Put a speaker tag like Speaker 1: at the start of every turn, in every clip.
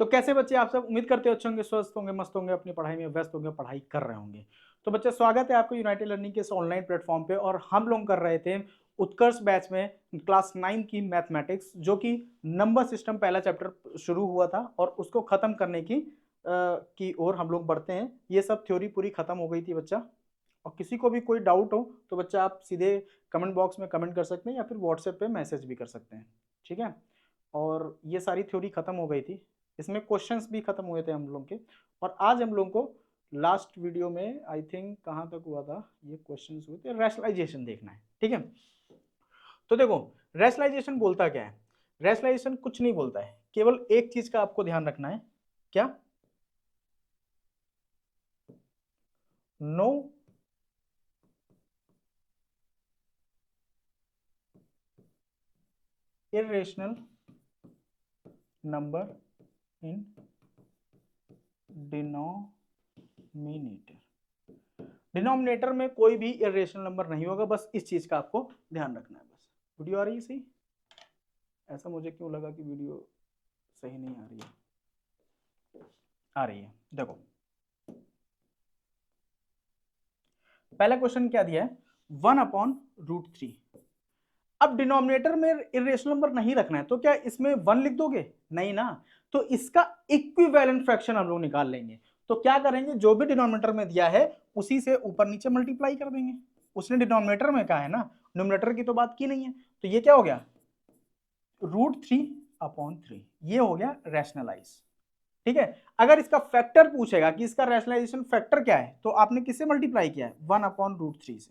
Speaker 1: तो कैसे बच्चे आप सब, उम्मीद करते हो अच्छे होंगे, स्वस्थ होंगे, मस्त होंगे, अपनी पढ़ाई में व्यस्त होंगे, पढ़ाई कर रहे होंगे। तो बच्चे स्वागत है आपको यूनाइटेड लर्निंग के इस ऑनलाइन प्लेटफॉर्म पे। और हम लोग कर रहे थे उत्कर्ष बैच में क्लास 9 की मैथमेटिक्स, जो कि नंबर सिस्टम पहला चैप्टर शुरू हुआ था और उसको खत्म करने की ओर हम लोग बढ़ते हैं। ये सब थ्योरी पूरी खत्म हो गई थी बच्चा। और किसी को भी कोई डाउट हो तो बच्चा आप सीधे कमेंट बॉक्स में कमेंट कर सकते हैं या फिर व्हाट्सएप पे मैसेज भी कर सकते हैं, ठीक है। और ये सारी थ्योरी खत्म हो गई थी, इसमें क्वेश्चंस भी खत्म हुए थे हम लोग के। और आज हम लोग को लास्ट वीडियो में आई थिंक कहाँ तक हुआ था, ये क्वेश्चंस हुए थे, रैशनलाइजेशन देखना है, ठीक है। तो देखो रैशनलाइजेशन बोलता क्या है। रैशनलाइजेशन कुछ नहीं बोलता है, केवल एक चीज का आपको ध्यान रखना है, क्या, no irrational number in denominator में कोई भी इरेशनल नंबर नहीं होगा। बस इस चीज का आपको ध्यान रखना है। बस वीडियो आ रही है सही? ऐसा मुझे क्यों लगा कि वीडियो सही नहीं आ रही है। आ रही है। देखो पहला क्वेश्चन क्या दिया है, 1/√3। अब डिनोमिनेटर में इरेशनल नंबर नहीं रखना है तो क्या इसमें 1 लिख दोगे? नहीं ना। तो इसका इक्विवेलेंट फ्रैक्शन हम लोग निकाल लेंगे। तो क्या करेंगे, जो भी डिनोमिनेटर में दिया है उसी से ऊपर नीचे मल्टीप्लाई कर देंगे। उसने डिनोमिनेटर में कहा है ना, न्यूमरेटर की तो बात की नहीं है। तो ये क्या हो गया, √3/3। ये हो गया रैशनलाइज, ठीक है। अगर इसका फैक्टर पूछेगा कि इसका रैशनलाइजेशन फैक्टर क्या है, तो आपने किससे मल्टीप्लाई किया है, 1/√3 से,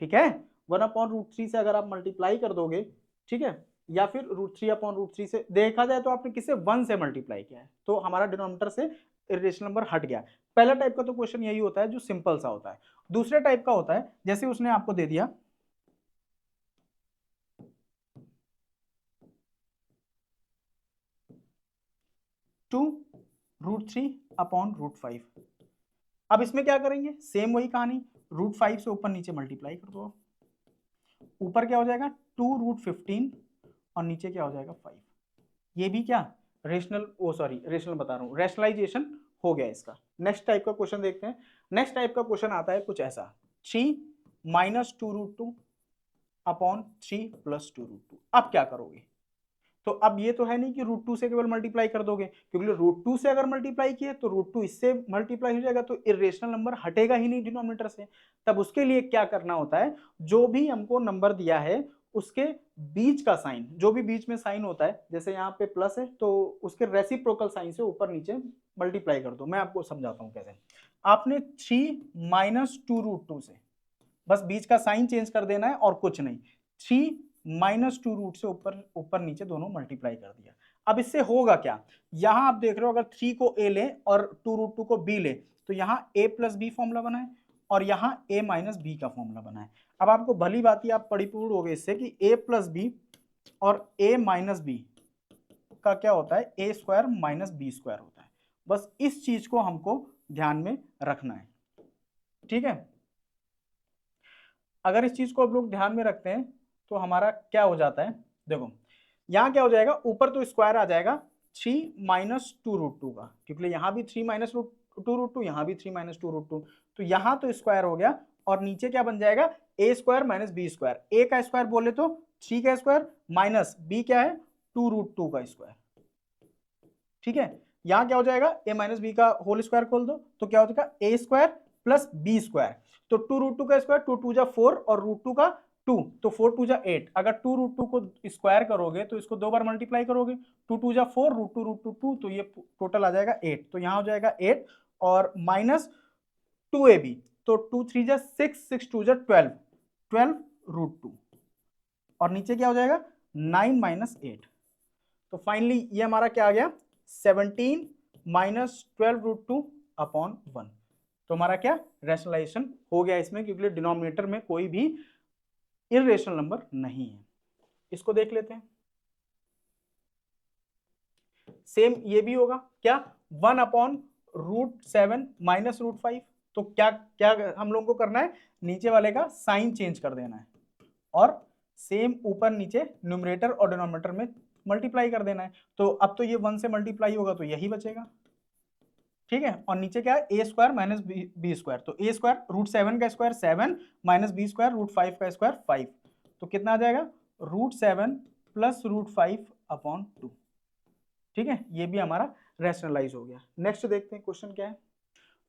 Speaker 1: ठीक है। 1/√3 से अगर आप मल्टीप्लाई कर दोगे, ठीक है, या फिर √3/√3 से देखा जाए तो आपने किससे 1 से मल्टीप्लाई किया है, तो हमारा डिनोमिनेटर से इरेशनल नंबर हट गया। पहला टाइप का तो क्वेश्चन यही होता है जो सिंपल सा होता है। दूसरे टाइप का होता है जैसे उसने आपको दे दिया 2√3/√5। अब इसमें क्या करेंगे, सेम वही कहानी, √5 से ऊपर नीचे मल्टीप्लाई कर दो। ऊपर क्या हो जाएगा 2√15 और नीचे क्या हो जाएगा 5। ये भी क्या, रेशनल, ओ सॉरी रेशनल बता रहा हूं, रैशनलाइजेशन हो गया इसका। नेक्स्ट टाइप का क्वेश्चन देखते हैं। नेक्स्ट टाइप का क्वेश्चन आता है कुछ ऐसा, 3 - 2√2/3 + 2√2। अब क्या करोगे, तो अब ये तो है नहीं कि √2 से केवल मल्टीप्लाई कर दोगे, क्योंकि √2 से अगर मल्टीप्लाई किए तो √2 इससे मल्टीप्लाई हो जाएगा, तो इरेशनल नंबर हटेगा ही नहीं डिनोमिनेटर से। तब उसके लिए क्या करना होता है, जो भी हमको नंबर दिया है उसके बीच का साइन, जो भी बीच में साइन होता है, जैसे यहाँ पे प्लस है तो उसके रेसिप्रोकल साइन से ऊपर नीचे मल्टीप्लाई कर दो। मैं आपको समझाता हूँ कैसे। आपने 3 - 2√2 से बस बीच का साइन चेंज कर देना है और कुछ नहीं। 3 - 2 से ऊपर ऊपर नीचे दोनों मल्टीप्लाई कर दिया। अब इससे होगा क्या, यहां आप देख रहे हो, अगर 3 को a ले और 2√2 को b ले, तो यहाँ a + b फॉर्मूला बना है और यहाँ a - b का फॉर्मूला बना है। अब आपको भली बात ही आप परिपूर्ण हो गए इससे कि a + b और a - b का क्या होता है, a² - b² होता है। बस इस चीज को हमको ध्यान में रखना है, ठीक है। अगर इस चीज को आप लोग ध्यान में रखते हैं तो हमारा क्या हो जाता है, देखो यहां क्या हो जाएगा, ऊपर तो स्क्वायर आ जाएगा 3 - 2√2 का, क्योंकि यहाँ भी 3 - 2√2, यहाँ भी 3 - 2√2, तो यहाँ तो स्क्वायर हो गया और नीचे क्या बन जाएगा, a² - b²। a का स्क्वायर बोले तो 3 का स्क्वायर माइनस b क्या है 2√2 का स्क्वायर, ठीक है। यहां क्या हो जाएगा, a - b का होल स्क्वायर खोल दो तो क्या हो जाएगा a² + b²। तो 2√2 का स्क्वायर 2 2 जा 4 और √2 का 2, तो 4 2 जा 8। अगर 2√2 को स्क्वायर करोगे तो इसको 2 बार मल्टीप्लाई करोगे, 2 2 जा 4, √2 √2 2, तो ये टोटल आ जाएगा 8। तो यहाँ हो जाएगा 8 और माइनस 2ab, तो 2 3 जा 6, 6 2 जा 12, 12√2 और नीचे क्या हो जाएगा 9 - 8। तो फाइनली ये हमारा क्या आ गया, 17 - 12√2/1। तो हमारा क्या, रैशनलाइजेशन हो गया इसमें, क्योंकि डिनोमिनेटर में कोई भी इरेशनल नंबर नहीं है। इसको देख लेते हैं। सेम ये भी होगा क्या, 1/√7 - √5। तो क्या क्या हम लोगों को करना है, नीचे वाले का साइन चेंज कर देना है और सेम ऊपर नीचे न्यूमरेटर और डिनोमिनेटर में मल्टीप्लाई कर देना है। तो अब तो ये 1 से मल्टीप्लाई होगा तो यही बचेगा, ठीक है। और नीचे क्या है, ए स्क्वायर माइनस बी स्क्वायर, तो ए स्क्वायर √7 का स्क्वायर 7 माइनस बी स्क्वायर √5 का स्क्वायर 5, तो कितना आ जाएगा √7 प्लस √5/2, ठीक है। ये भी हमारा रैशनलाइज हो गया। नेक्स्ट देखते हैं क्वेश्चन क्या है,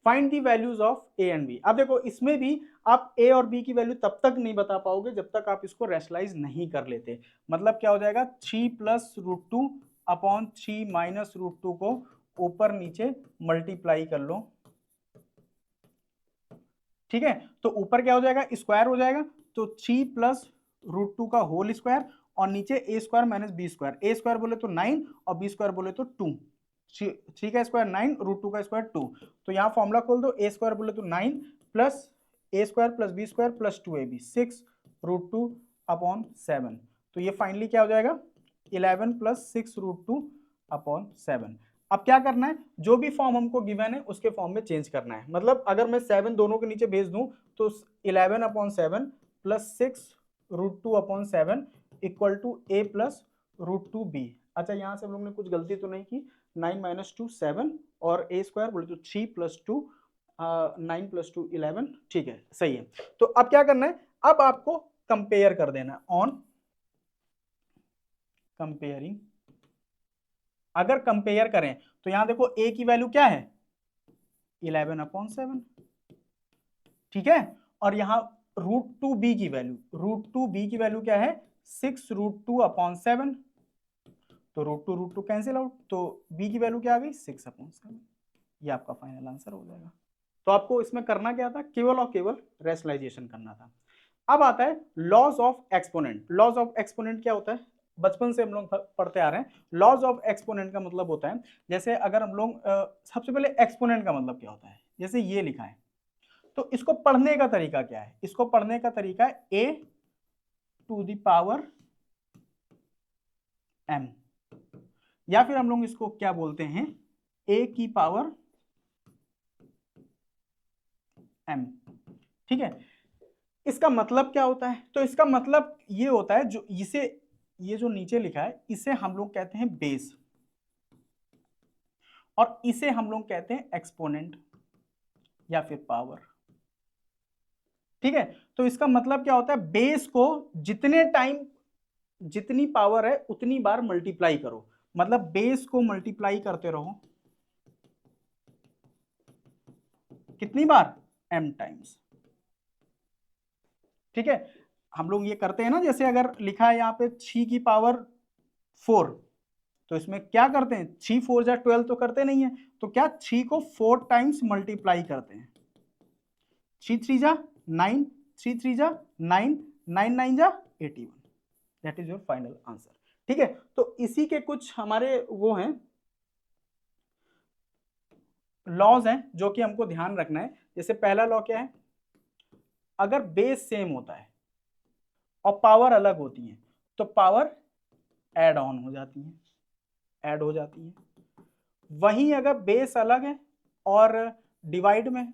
Speaker 1: find the values of A and B. अब देखो इसमें भी आप ए और बी की वैल्यू तब तक नहीं बता पाओगे जब तक आप इसको रैशनलाइज नहीं कर लेते। मतलब क्या हो जाएगा 3 प्लस √2/3 माइनस √2 को ऊपर नीचे मल्टीप्लाई कर लो, ठीक है। तो ऊपर क्या हो जाएगा स्क्वायर हो जाएगा, तो 3 प्लस √2 का होल स्क्वायर और नीचे ए स्क्वायर माइनस बी स्क्वायर, ए स्क्वायर बोले तो 9 और बी स्क्वायर बोले तो 2, 3 का स्क्वायर 9 √2 का स्क्वायर 2, तो यहाँ फॉर्मूला खोल दो, ए स्क्वायर बोले तो 9 plus a square plus b square plus 2ab 6 √2/7, तो ये फाइनली क्या हो जाएगा 11 प्लस 6 √2/7। अब क्या करना है, जो भी फॉर्म हमको गिवन है उसके फॉर्म में चेंज करना है। मतलब अगर मैं 7 दोनों के नीचे भेज दूं तो 11/7 plus 6 √2/7 equal to a plus √2b। अच्छा यहाँ से हम लोग ने कुछ गलती तो नहीं की, 9 माइनस 2 7 और a स्क्वायर बोले तो 3 प्लस 2 9 प्लस 2 11, ठीक है सही है। तो अब क्या करना है, अब आपको कंपेयर कर देना ऑन कंपेयरिंग। अगर कंपेयर करें तो यहां देखो a की वैल्यू क्या है 11/7, ठीक है। और यहां √2b की वैल्यू क्या है 6 √2/7, तो √2 कैंसिल आउट, तो b की वैल्यू क्या आ गई 6/7, ये आपका फाइनल आंसर हो जाएगा। तो आपको इसमें करना क्या था, केवल और केवल रेशनलाइजेशन करना था। अब आता है laws of exponent. Laws of exponent क्या होता है, बचपन से हम लोग पढ़ते आ रहे हैं। लॉज ऑफ एक्सपोनेंट का मतलब होता है, जैसे अगर हम लोग सबसे पहले एक्सपोनेंट का मतलब क्या होता है, जैसे ये लिखा है तो इसको पढ़ने का तरीका क्या है, इसको पढ़ने का तरीका है a⁴m, या फिर हम लोग इसको क्या बोलते हैं a⁴m, ठीक है। इसका मतलब क्या होता है, तो इसका मतलब ये होता है जो इसे, ये जो नीचे लिखा है इसे हम लोग कहते हैं बेस और इसे हम लोग कहते हैं एक्सपोनेंट या फिर पावर, ठीक है। तो इसका मतलब क्या होता है, बेस को जितने टाइम जितनी पावर है उतनी बार मल्टीप्लाई करो, मतलब बेस को मल्टीप्लाई करते रहो, कितनी बार m टाइम्स, ठीक है। हम लोग ये करते हैं ना, जैसे अगर लिखा है यहाँ पे 6 की पावर 4, तो इसमें क्या करते हैं 3 4 जा 12 तो करते नहीं है, तो क्या 3 को 4 टाइम्स मल्टीप्लाई करते हैं, 3 3 जा 9, 3 3 जा 9, 9 9 जा 81, that is your final answer, ठीक है। तो इसी के कुछ हमारे वो हैं लॉज हैं जो कि हमको ध्यान रखना है। जैसे पहला लॉ क्या है, अगर बेस सेम होता है और पावर अलग होती है तो पावर ऐड ऑन हो जाती है, ऐड हो जाती है। वहीं अगर बेस अलग है और डिवाइड में,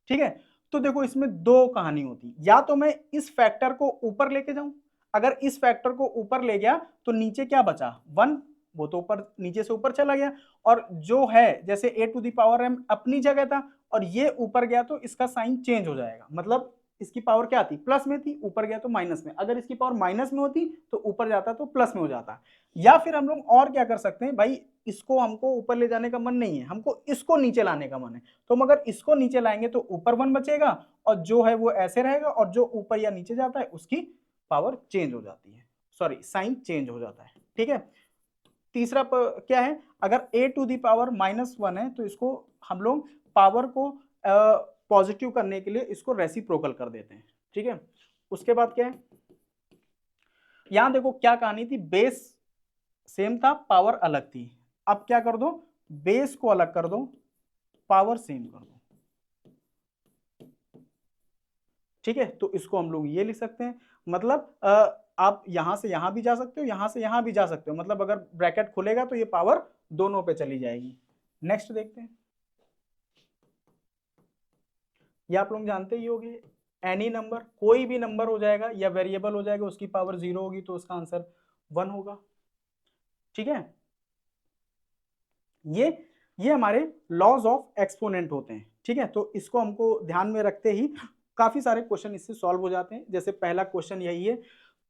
Speaker 1: ठीक है, तो देखो इसमें दो कहानी होती, या तो मैं इस फैक्टर को ऊपर लेके जाऊं, अगर इस फैक्टर को ऊपर ले गया तो नीचे क्या बचा 1, वो तो ऊपर नीचे से ऊपर चला गया, और जो है जैसे a⁴m अपनी जगह था और ये ऊपर गया तो इसका साइन चेंज हो जाएगा, मतलब इसकी पावर क्या थी प्लस में थी, ऊपर गया तो माइनस में, अगर इसकी पावर माइनस में होती तो ऊपर जाता तो प्लस में हो जाता। या फिर हम लोग और क्या कर सकते हैं, भाई इसको हमको ऊपर ले जाने का मन नहीं है, हमको इसको नीचे लाने का मन है, तो हम अगर इसको नीचे लाएंगे तो ऊपर 1 बचेगा और जो है वो ऐसे रहेगा, और जो ऊपर या नीचे जाता है उसकी पावर चेंज हो जाती है, सॉरी साइन चेंज हो जाता है, ठीक है। तीसरा क्या है, अगर a⁴ है तो इसको हम लोग पावर को पॉजिटिव करने के लिए इसको रेसिप्रोकल कर देते हैं, ठीक है। उसके बाद क्या है, यहां देखो क्या कहानी थी, बेस सेम था पावर अलग थी, अब क्या कर दो बेस को अलग कर दो पावर सेम कर दो, ठीक है। तो इसको हम लोग ये लिख सकते हैं, मतलब आप यहां से यहां भी जा सकते हो, यहां से यहां भी जा सकते हो, मतलब अगर ब्रैकेट खुलेगा तो ये पावर दोनों पे चली जाएगी। नेक्स्ट देखते हैं, ये आप लोग जानते ही होंगे, एनी नंबर कोई भी नंबर हो जाएगा या वेरिएबल हो जाएगा उसकी पावर 0 होगी तो उसका आंसर 1 होगा, ठीक है, ये हमारे लॉज ऑफ एक्सपोनेंट होते हैं। ठीक है, तो इसको हमको ध्यान में रखते ही काफी सारे क्वेश्चन इससे सॉल्व हो जाते हैं। जैसे पहला क्वेश्चन यही है,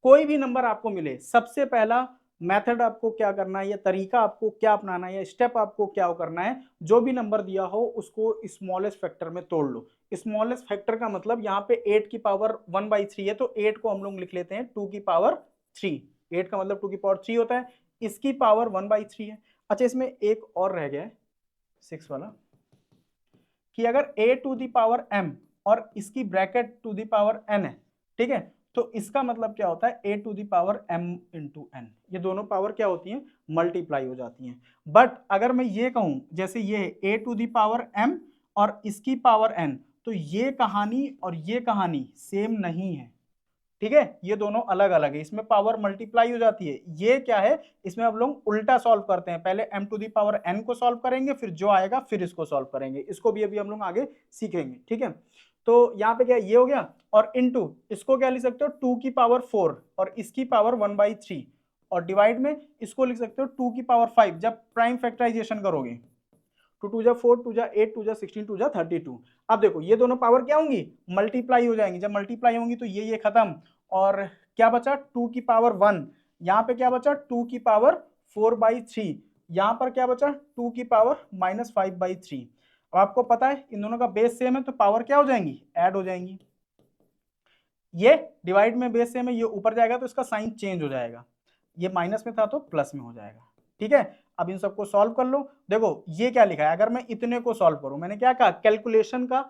Speaker 1: कोई भी नंबर आपको मिले, सबसे पहला मेथड आपको क्या करना है या तरीका आपको क्या अपनाना है या स्टेप आपको क्या करना है, जो भी नंबर दिया हो उसको स्मॉलेस्ट फैक्टर में तोड़ लो। स्मॉलेस्ट फैक्टर का मतलब यहाँ पे 8 की पावर 1/3 है, तो 8 को हम लोग लिख लेते हैं 2 की पावर 3। 8 का मतलब 2 की पावर 3 होता है, इसकी पावर 1/3 है। अच्छा, इसमें एक और रह गया है 6 वाला, कि अगर a to the power m और इसकी bracket to the power n है, ठीक है, तो इसका मतलब क्या होता है a to the power m into n, ये दोनों पावर क्या होती हैं, मल्टीप्लाई हो जाती हैं। बट अगर मैं ये कहूं जैसे ये है a to the power m और इसकी पावर n, तो ये कहानी और ये कहानी सेम नहीं है। ठीक है, ये दोनों अलग अलग है, इसमें पावर मल्टीप्लाई हो जाती है। ये क्या है, इसमें हम लोग उल्टा सॉल्व करते हैं, पहले m to the power n को सॉल्व करेंगे, फिर जो आएगा फिर इसको सॉल्व करेंगे। इसको भी अभी हम लोग आगे सीखेंगे। ठीक है, तो यहाँ पे क्या ये हो गया, और इनटू इसको क्या लिख सकते हो 2 की पावर 4 और इसकी पावर 1/3, और डिवाइड में इसको लिख सकते हो 2 की पावर 5 जब प्राइम फैक्टराइजेशन करोगे। 2 2 जा 4, 2 जा 8, 2 जा 16, 2 जा 32। अब देखो ये दोनों पावर क्या होंगी, मल्टीप्लाई हो जाएंगी। जब मल्टीप्लाई होंगी तो ये खत्म, और क्या बचा 2 की पावर 1, यहाँ पे क्या बचा 2 की पावर 4/3, यहाँ पर क्या बचा 2 की पावर -5/3। अब आपको पता है इन दोनों का बेस सेम है, तो पावर क्या हो जाएंगी, ऐड हो जाएंगी। ये डिवाइड में बेस सेम है, ये ऊपर जाएगा तो इसका साइन चेंज हो जाएगा, ये माइनस में था तो प्लस में हो जाएगा। ठीक है, अब इन सबको सॉल्व कर लो। देखो ये क्या लिखा है, अगर मैं इतने को सॉल्व करूं, मैंने क्या कहा, कैलकुलेशन का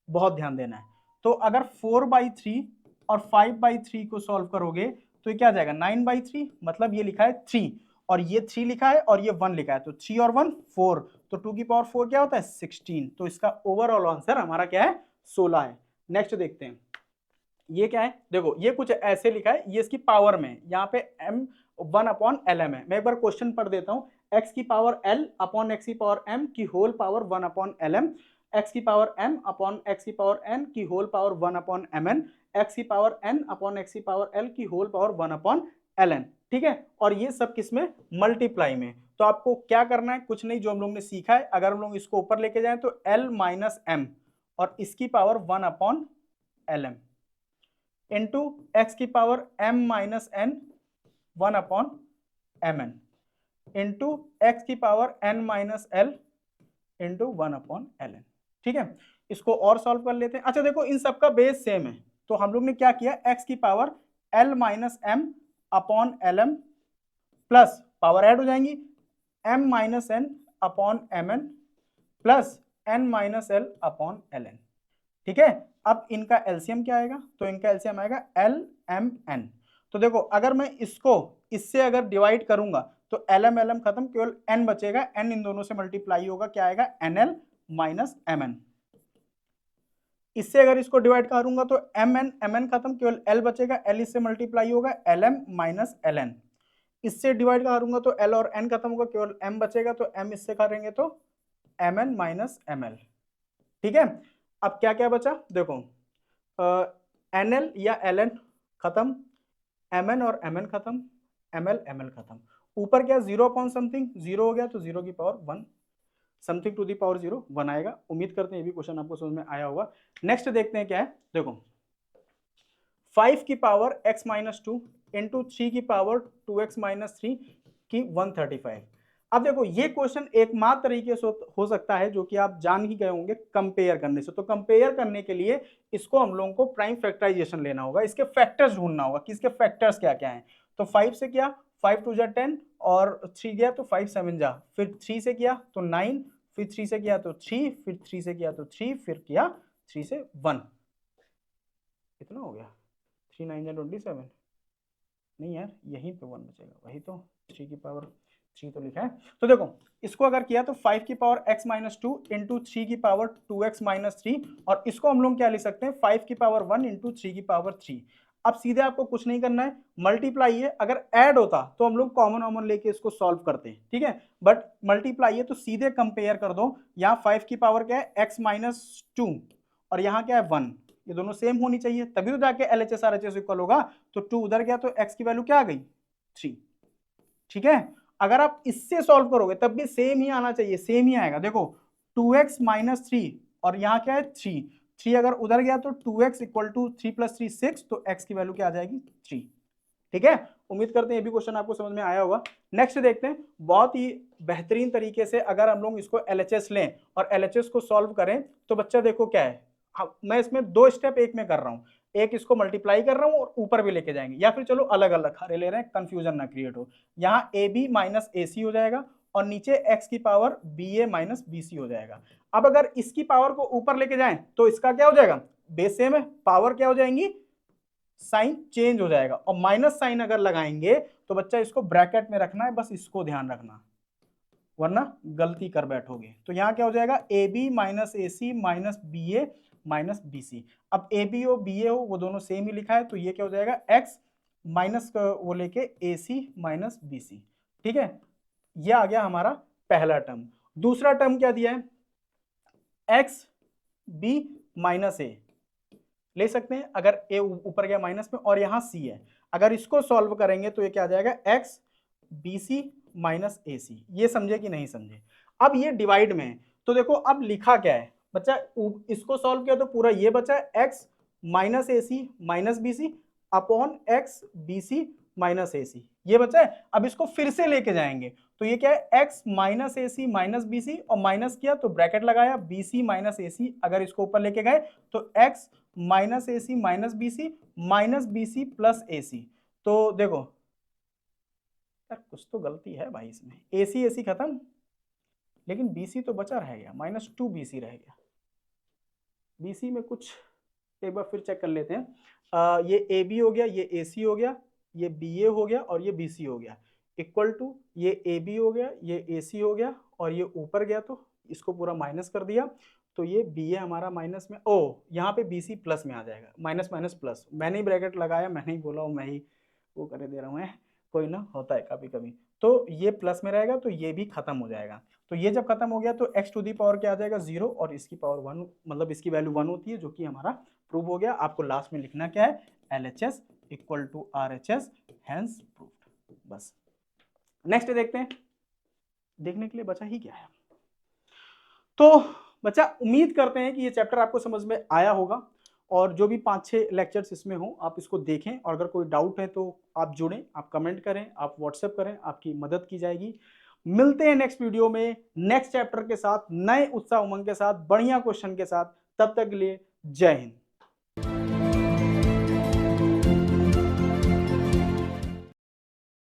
Speaker 1: बहुत ध्यान देना है। तो अगर 4/3 और 5/3 को सॉल्व करोगे तो ये क्या आ जाएगा 9/3, मतलब ये लिखा है 3 और ये 3 लिखा है और ये 1 लिखा है, तो 3 और 1 4, तो 2 की पावर 4 क्या होता है 16। तो इसका ओवरऑल आंसर हमारा क्या है 16 है। नेक्स्ट देखते हैं, ये क्या है, देखो ये कुछ ऐसे लिखा है, ये इसकी पावर में, यहाँ पे m 1/lm है। मैं एक बार क्वेश्चन पढ़ देता हूँ, x की पावर l अपॉन x की पावर m की होल पावर 1/lm, x की पावर m अपॉन x की पावर n की होल पावर 1/mn, x की पावर n अपॉन x की पावर l की होल पावर 1/ln। ठीक है, और ये सब किसमें, मल्टीप्लाई में। तो आपको क्या करना है, कुछ नहीं, जो हम लोग ने सीखा है, अगर हम लोग इसको ऊपर लेके जाएं तो l माइनस m और इसकी पावर 1/lm इंटू एक्स की power m minus n 1/mn into x की power n minus l into 1/ln। ठीक है, इसको और सॉल्व कर लेते हैं। अच्छा देखो इन सबका बेस सेम है, तो हम लोग ने क्या किया, x की power l minus m upon lm plus power add हो जाएंगी m minus n upon mn plus n minus l upon ln। ठीक है, अब इनका एलसीएम क्या आएगा, तो इनका एलसीएम आएगा LMN। तो देखो अगर मैं इसको इससे अगर डिवाइड करूंगा तो LM खत्म, केवल n बचेगा, n इन दोनों से मल्टीप्लाई होगा, क्या आएगा NL माइनस MN। इससे अगर इसको डिवाइड करूंगा तो MN खत्म, केवल L बचेगा, L इससे मल्टीप्लाई होगा LM माइनस LN। इससे डिवाइड करूंगा तो L और N खत्म होगा, केवल M बचेगा, तो M इससे करेंगे तो MN माइनस ML। ठीक है, अब क्या क्या बचा देखो, NL या LN खत्म, MN और MN खत्म, ML ML खत्म, ऊपर क्या 0 अपॉन समथिंग 0 हो गया, तो 0 की power 1 something to the power 0 1 आएगा। उम्मीद करते हैं ये भी क्वेश्चन आपको समझ में आया होगा। नेक्स्ट देखते हैं क्या है, देखो 5 की पावर x माइनस 2 इंटू 3 की पावर 2x माइनस 3 की 135। अब देखो ये क्वेश्चन एकमात्र तरीके से हो सकता है जो कि आप जान ही गए होंगे कंपेयर करने से। तो कंपेयर करने के लिए इसको हम लोगों को प्राइम फैक्टराइजेशन लेना होगा, इसके फैक्टर्स ढूंढना होगा कि इसके फैक्टर्स क्या क्या हैं। तो 5 से किया 5 2 जा 10 और 3 गया तो 5 7 जा, फिर 3 से किया तो 9, फिर 3 से किया तो 3, फिर 3 से किया तो 3, फिर किया 3 से 1, कितना हो गया 3 9 जा 27, नहीं यार यहीं पे 1 बचेगा, वही तो 3 की पावर 3 तो लिखा है। तो देखो इसको अगर किया तो 5 की पावर x माइनस 2 इंटू 3 की पावर 2x माइनस 3, और इसको हम लोग क्या लिख सकते हैं 5 की पावर 1 इंटू 3 की पावर 3। अब सीधे आपको कुछ नहीं करना है, मल्टीप्लाई है, अगर ऐड होता तो हम लोग कॉमन लेके इसको सॉल्व करते हैं। ठीक है, बट मल्टीप्लाई है तो सीधे कंपेयर कर दो, यहाँ 5 की पावर क्या है x माइनस 2 और यहाँ क्या है 1, ये दोनों सेम होनी चाहिए, तभी तो जाके LHS RHS इक्वल होगा। तो 2 उधर गया तो x की वैल्यू क्या आ गई 3। ठीक है, अगर आप इससे सॉल्व करोगे तब भी सेम ही आना चाहिए, सेम ही आएगा। देखो 2x माइनस 3 और यहाँ क्या है 3 अगर उधर गया तो 2x इक्वल टू 3 प्लस 3 6, तो x की वैल्यू क्या आ जाएगी 3। ठीक है, उम्मीद करते हैं ये भी क्वेश्चन आपको समझ में आया होगा। नेक्स्ट देखते हैं, बहुत ही बेहतरीन तरीके से अगर हम लोग इसको LHS लें और LHS को सॉल्व करें तो बच्चा देखो क्या है, मैं इसमें 2 स्टेप एक में कर रहा हूं, एक इसको मल्टीप्लाई कर रहा हूं और ऊपर भी लेके जाएंगे, या फिर चलो अलग अलग हरे ले रहे हैं, कंफ्यूजन ना क्रिएट हो। यहाँ AB माइनस AC हो जाएगा और नीचे x की पावर BA माइनस BC हो जाएगा। अब अगर इसकी पावर को ऊपर लेके जाएं तो इसका क्या हो जाएगा, बेस सेम है, पावर क्या हो जाएंगी, साइन चेंज हो जाएगा, और माइनस साइन अगर लगाएंगे तो बच्चा इसको ब्रैकेट में रखना है, बस इसको ध्यान रखना वरना गलती कर बैठोगे। तो यहाँ क्या हो जाएगा, AB minus AC minus BA minus BC। अब AB हो BA हो वो दोनों सेम ही लिखा है, तो ये क्या हो जाएगा x माइनस वो लेके AC माइनस BC। ठीक है, ये आ गया हमारा पहला टर्म। दूसरा टर्म क्या दिया है, x b माइनस a ले सकते हैं, अगर a ऊपर गया माइनस में और यहाँ c है, अगर इसको सॉल्व करेंगे तो ये क्या आ जाएगा, x bc माइनस AC। ये समझे कि नहीं समझे। अब ये डिवाइड में है तो देखो अब लिखा क्या है बच्चा, इसको सॉल्व किया तो पूरा ये बचा x minus AC minus BC upon x BC minus AC, ये बचा है। अब इसको फिर से लेके जाएंगे तो ये क्या है, x minus AC minus BC और माइनस किया तो ब्रैकेट लगाया BC माइनस AC, अगर इसको ऊपर लेके गए तो x minus AC minus BC minus BC plus AC। तो देखो यार कुछ तो गलती है भाई इसमें, AC खत्म लेकिन BC तो बचा रह गया, माइनस 2 BC रह गया। BC में कुछ एक बार फिर चेक कर लेते हैं। ये AB हो गया, ये AC हो गया, ये BA हो गया और ये BC हो गया, इक्वल टू ये AB हो गया, ये AC हो गया और ये ऊपर गया तो इसको पूरा माइनस कर दिया, तो ये BA हमारा माइनस में, ओ यहाँ पे BC प्लस में आ जाएगा, माइनस माइनस प्लस, मैंने ही ब्रैकेट लगाया, मैंने ही बोला हूँ, मैं ही वो कर दे रहा हूँ, कोई ना होता है कभी कभी। तो ये प्लस में रहेगा तो ये भी खत्म हो जाएगा। तो ये जब खत्म हो गया तो x टू दी पावर क्या आ जाएगा 0 और इसकी पावर 1, मतलब इसकी वैल्यू 1 होती है, जो कि हमारा प्रूव हो गया। आपको लास्ट में लिखना क्या है, LHS equal to RHS hence proved, बस। नेक्स्ट देखते हैं, देखने के लिए बचा ही क्या है। तो बच्चा उम्मीद करते हैं कि ये चैप्टर आपको समझ में आया होगा और जो भी 5-6 लेक्चर्स इसमें हो आप इसको देखें, और अगर कोई डाउट है तो आप जुड़ें, आप कमेंट करें, आप व्हाट्सएप करें, आपकी मदद की जाएगी। मिलते हैं नेक्स्ट वीडियो में नेक्स्ट चैप्टर के साथ, नए उत्साह उमंग के साथ, बढ़िया क्वेश्चन के साथ। तब तक के लिए जय हिंद।